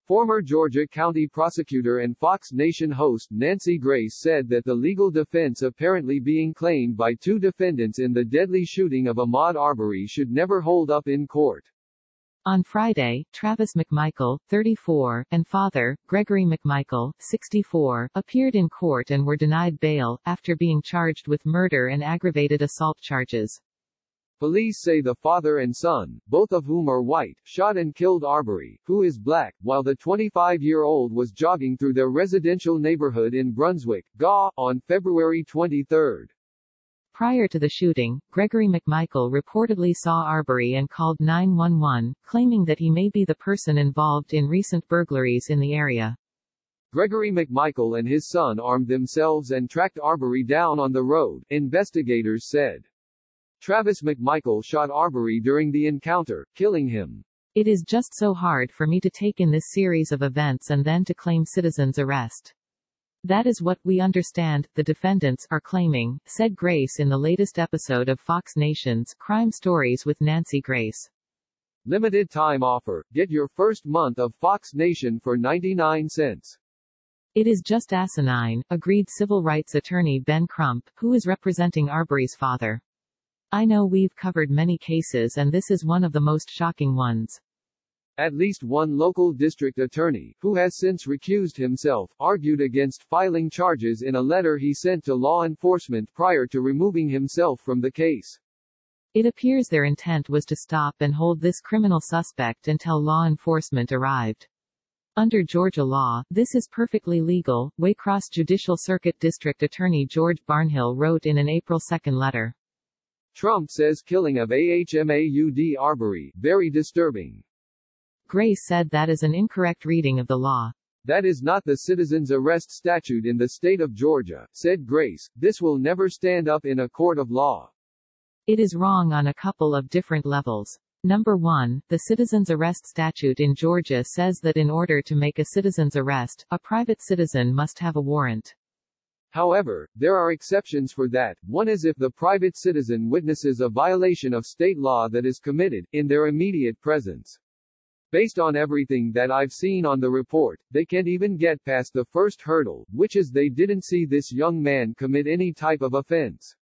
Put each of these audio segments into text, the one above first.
Former Georgia County prosecutor and Fox Nation host Nancy Grace said that the legal defense apparently being claimed by two defendants in the deadly shooting of Ahmaud Arbery should never hold up in court. On Friday, Travis McMichael, 34, and father, Gregory McMichael, 64, appeared in court and were denied bail, after being charged with murder and aggravated assault charges. Police say the father and son, both of whom are white, shot and killed Arbery, who is black, while the 25-year-old was jogging through their residential neighborhood in Brunswick, GA, on February 23. Prior to the shooting, Gregory McMichael reportedly saw Arbery and called 911, claiming that he may be the person involved in recent burglaries in the area. Gregory McMichael and his son armed themselves and tracked Arbery down on the road, investigators said. Travis McMichael shot Arbery during the encounter, killing him. It is just so hard for me to take in this series of events and then to claim citizen's arrest. That is what we understand, the defendants are claiming, said Grace in the latest episode of Fox Nation's Crime Stories with Nancy Grace. Limited time offer. Get your first month of Fox Nation for 99 cents. It is just asinine, agreed civil rights attorney Ben Crump, who is representing Arbery's father. I know we've covered many cases and this is one of the most shocking ones. At least one local district attorney, who has since recused himself, argued against filing charges in a letter he sent to law enforcement prior to removing himself from the case. It appears their intent was to stop and hold this criminal suspect until law enforcement arrived. Under Georgia law, this is perfectly legal, Waycross Judicial Circuit District Attorney George Barnhill wrote in an April 2 letter. Trump says killing of Ahmaud Arbery, very disturbing. Grace said that is an incorrect reading of the law. That is not the citizen's arrest statute in the state of Georgia, said Grace. This will never stand up in a court of law. It is wrong on a couple of different levels. Number 1, the citizen's arrest statute in Georgia says that in order to make a citizen's arrest, a private citizen must have a warrant. However, there are exceptions for that. One is if the private citizen witnesses a violation of state law that is committed, in their immediate presence. Based on everything that I've seen on the report, they can't even get past the first hurdle, which is they didn't see this young man commit any type of offense.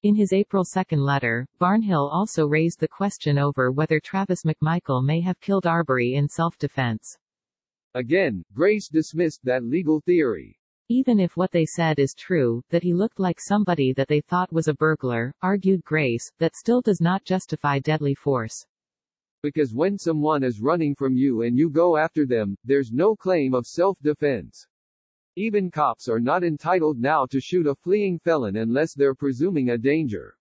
In his April 2 letter, Barnhill also raised the question over whether Travis McMichael may have killed Arbery in self-defense. Again, Grace dismissed that legal theory. Even if what they said is true, that he looked like somebody that they thought was a burglar, argued Grace, that still does not justify deadly force. Because when someone is running from you and you go after them, there's no claim of self-defense. Even cops are not entitled now to shoot a fleeing felon unless they're presuming a danger.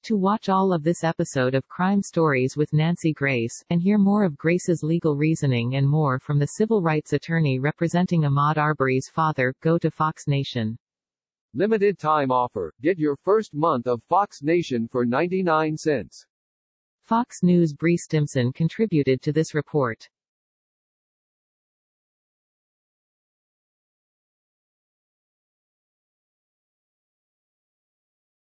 To watch all of this episode of Crime Stories with Nancy Grace, and hear more of Grace's legal reasoning and more from the civil rights attorney representing Ahmaud Arbery's father, go to Fox Nation. Limited time offer. Get your first month of Fox Nation for 99 cents. Fox News' Bree Stimson contributed to this report.